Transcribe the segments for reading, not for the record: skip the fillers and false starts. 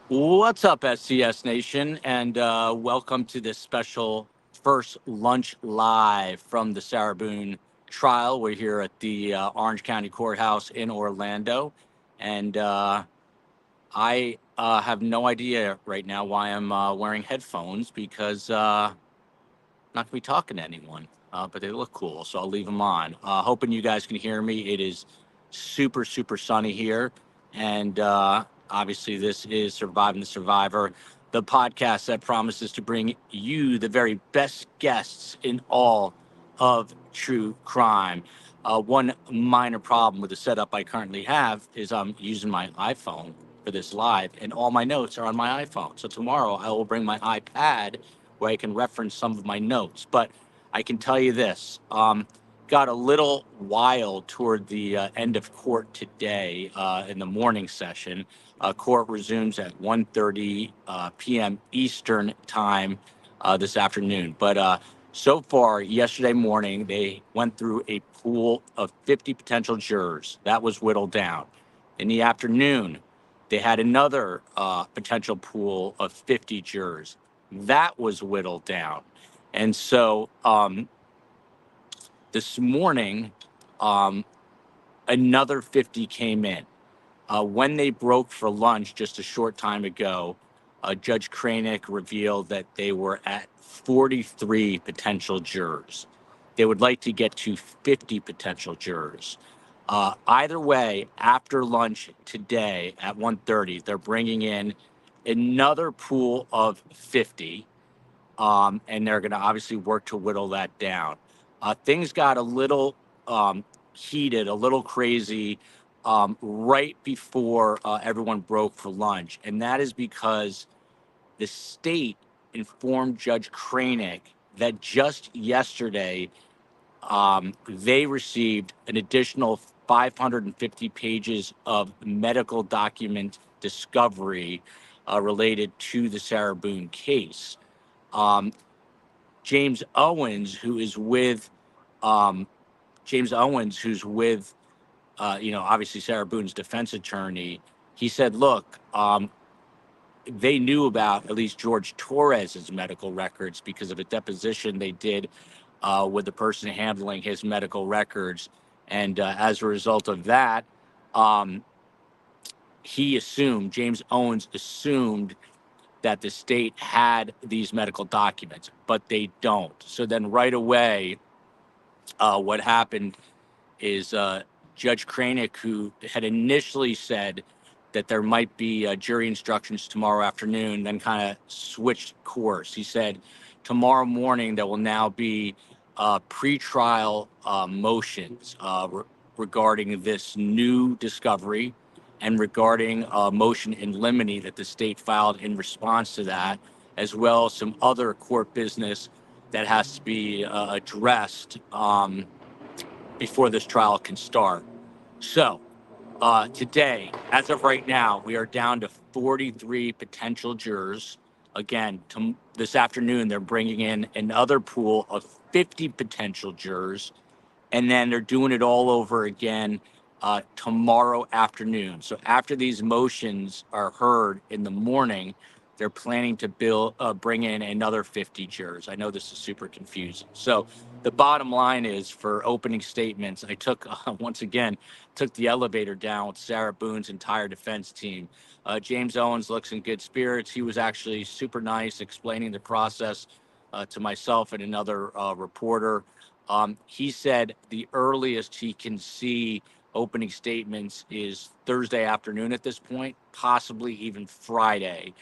What's up, SCS Nation, and welcome to this special first lunch live from the Sarah Boone trial. We're here at the Orange County Courthouse in Orlando, and I have no idea right now why I'm wearing headphones because I'm not going to be talking to anyone, but they look cool, so I'll leave them on. Hoping you guys can hear me. It is super, super sunny here, and obviously, this is Surviving the Survivor, the podcast that promises to bring you the very best guests in all of true crime. One minor problem with the setup I currently have is I'm using my iPhone for this live, and all my notes are on my iPhone. So tomorrow I will bring my iPad where I can reference some of my notes. But I can tell you this. Got a little wild toward the end of court today in the morning session. Court resumes at 1:30 p.m. Eastern time this afternoon. But so far, yesterday morning, they went through a pool of 50 potential jurors. That was whittled down. In the afternoon, they had another potential pool of 50 jurors. That was whittled down. And so this morning, um, another 50 came in. When they broke for lunch just a short time ago, Judge Kranick revealed that they were at 43 potential jurors. They would like to get to 50 potential jurors. Either way, after lunch today at 1:30, they're bringing in another pool of 50, and they're going to obviously work to whittle that down. Things got a little heated, a little crazy right before everyone broke for lunch. And that is because the state informed Judge Kranick that just yesterday they received an additional 550 pages of medical document discovery related to the Sarah Boone case. Um, James Owens, who is with um, James Owens, who's with obviously Sarah Boone's defense attorney, he said, look, they knew about at least George Torres's medical records because of a deposition they did with the person handling his medical records. And as a result of that, um, James Owens assumed that the state had these medical documents, but they don't. So then right away, what happened is Judge Kranick, who had initially said that there might be jury instructions tomorrow afternoon, then kind of switched course. He said tomorrow morning there will now be pretrial motions regarding this new discovery and regarding a motion in limine that the state filed in response to that, as well as some other court business that has to be addressed before this trial can start. So today, as of right now, we are down to 43 potential jurors. Again, this afternoon, they're bringing in another pool of 50 potential jurors, and then they're doing it all over again tomorrow afternoon. So after these motions are heard in the morning, they're planning to bring in another 50 jurors. I know this is super confusing. So the bottom line is, for opening statements, I took once again took the elevator down with Sarah Boone's entire defense team. James Owens looks in good spirits. He was actually super nice, explaining the process to myself and another reporter. He said the earliest he can see opening statements is Thursday afternoon at this point, possibly even Friday.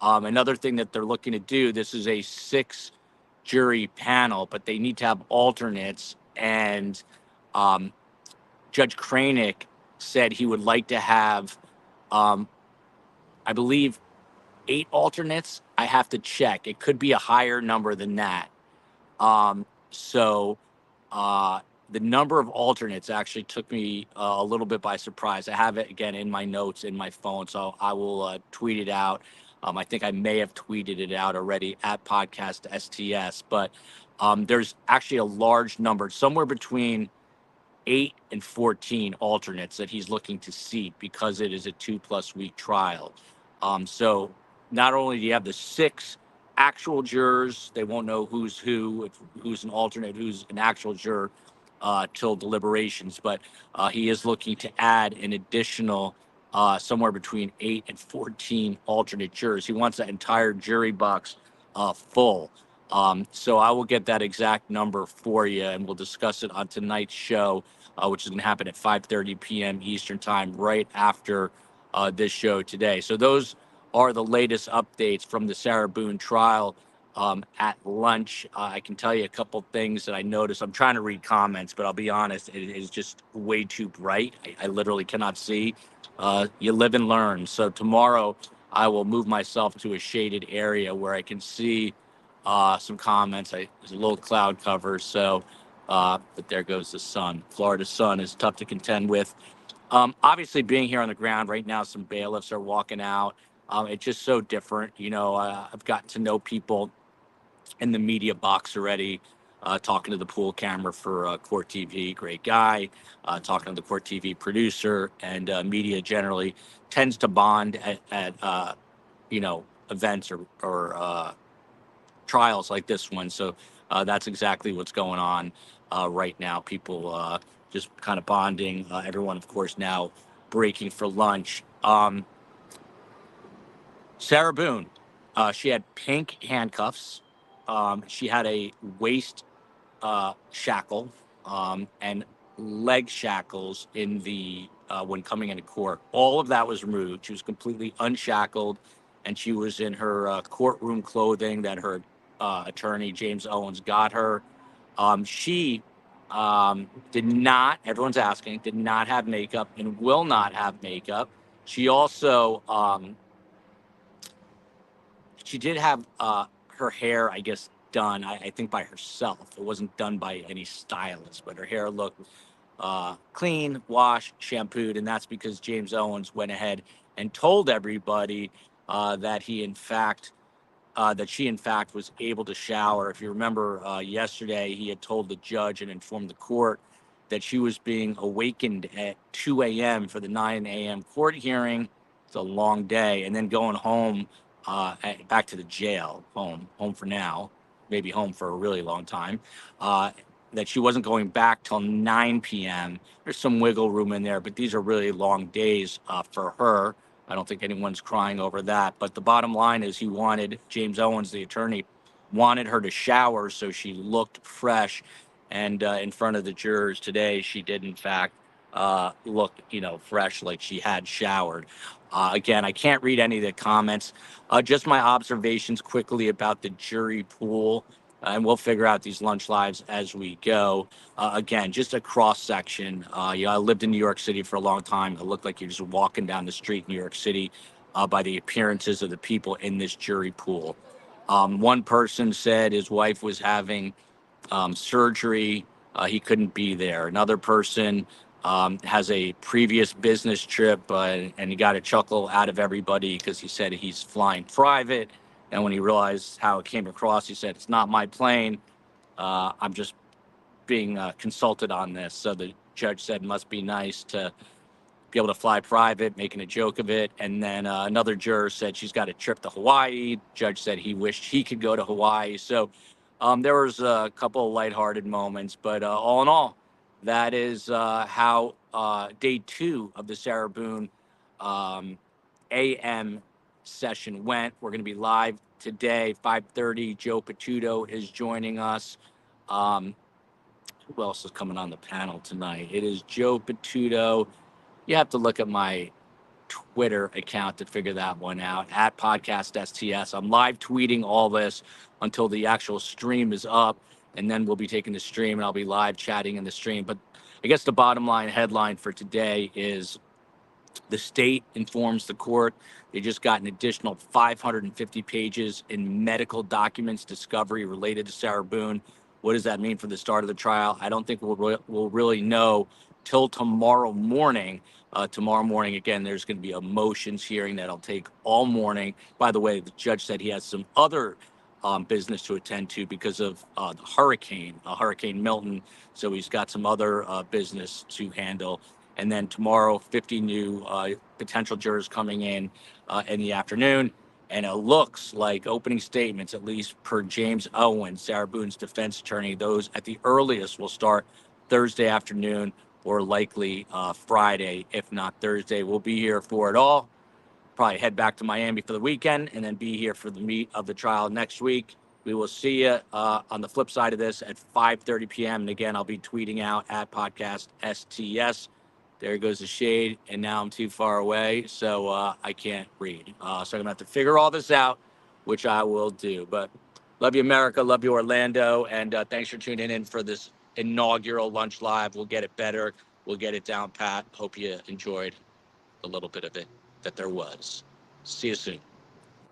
Another thing that they're looking to do, this is a 6-jury panel, but they need to have alternates. And um, Judge Kranick said he would like to have, I believe, 8 alternates. I have to check. It could be a higher number than that. So the number of alternates actually took me a little bit by surprise. I have it again in my notes in my phone, so I will tweet it out. I think I may have tweeted it out already at Podcast STS, but there's actually a large number, somewhere between 8 and 14 alternates that he's looking to seat because it is a 2+ week trial. So not only do you have the 6 actual jurors, they won't know who's who, who's an alternate, who's an actual juror till deliberations, but he is looking to add an additional somewhere between 8 and 14 alternate jurors. He wants that entire jury box full. So I will get that exact number for you, and we'll discuss it on tonight's show, which is going to happen at 5:30 p.m. Eastern Time, right after this show today. So those are the latest updates from the Sarah Boone trial. At lunch, I can tell you a couple things that I noticed. I'm trying to read comments, but I'll be honest, it is just way too bright. I literally cannot see. You live and learn. So tomorrow, I will move myself to a shaded area where I can see some comments. There's a little cloud cover, so but there goes the sun. Florida sun is tough to contend with. Obviously, being here on the ground right now, some bailiffs are walking out. It's just so different. I've gotten to know people in the media box already. Talking to the pool camera for Court TV, great guy. Talking to the Court TV producer, and media generally tends to bond at events or trials like this one. So that's exactly what's going on right now. People just kind of bonding. Everyone, of course, now breaking for lunch. Sarah Boone, she had pink handcuffs. She had a waist shackle and leg shackles in the when coming into court. All of that was removed. She was completely unshackled, and she was in her courtroom clothing that her attorney James Owens got her. She did not. Everyone's asking. Did not have makeup and will not have makeup. She also she did have her hair, I guess, done. I think by herself. It wasn't done by any stylist, but her hair looked clean, washed, shampooed, and that's because James Owens went ahead and told everybody that she in fact was able to shower. If you remember yesterday, he had told the judge and informed the court that she was being awakened at 2 a.m. for the 9 a.m. court hearing. It's a long day, and then going home back to the jail, home for now, maybe home for a really long time. That she wasn't going back till 9 p.m. There's some wiggle room in there, but these are really long days for her. I don't think anyone's crying over that. But the bottom line is James Owens, the attorney, wanted her to shower so she looked fresh. And in front of the jurors today, she did, in fact, look, fresh, like she had showered. Again, I can't read any of the comments. Just my observations quickly about the jury pool. And we'll figure out these lunch lives as we go. Again, just a cross section. I lived in New York City for a long time. It looked like you're just walking down the street in New York City by the appearances of the people in this jury pool. One person said his wife was having surgery. He couldn't be there. Another person has a previous business trip, and he got a chuckle out of everybody because he said he's flying private. And when he realized how it came across, he said, "It's not my plane. I'm just being consulted on this." So the judge said, "Must be nice to be able to fly private," making a joke of it. And then another juror said she's got a trip to Hawaii. Judge said he wished he could go to Hawaii. So there was a couple of lighthearted moments, but all in all, that is how day 2 of the Sarah Boone AM session went. We're going to be live today, 5:30. Joe Patuto is joining us. Who else is coming on the panel tonight? It is Joe Patuto. You have to look at my Twitter account to figure that one out, at Podcast STS. I'm live tweeting all this until the actual stream is up, and then we'll be taking the stream, and I'll be live chatting in the stream. But I guess the bottom line headline for today is the state informs the court they just got an additional 550 pages in medical documents discovery related to Sarah Boone. What does that mean for the start of the trial? I don't think we'll really know till tomorrow morning. Tomorrow morning, again, there's going to be a motions hearing that'll take all morning. By the way, the judge said he has some other business to attend to because of the Hurricane Milton. So he's got some other business to handle. And then tomorrow, 50 new potential jurors coming in the afternoon. And it looks like opening statements, at least per James Owen, Sarah Boone's defense attorney, those at the earliest will start Thursday afternoon or likely Friday, if not Thursday. We'll be here for it all. Probably head back to Miami for the weekend and then be here for the meat of the trial next week. We will see you on the flip side of this at 5:30 p.m. And again, I'll be tweeting out at podcast STS. There goes the shade, and now I'm too far away, so I can't read. So I'm gonna have to figure all this out, which I will do. But love you, America. Love you, Orlando, and thanks for tuning in for this inaugural lunch live. We'll get it better. We'll get it down pat. Hope you enjoyed a little bit of it that there was. See you soon.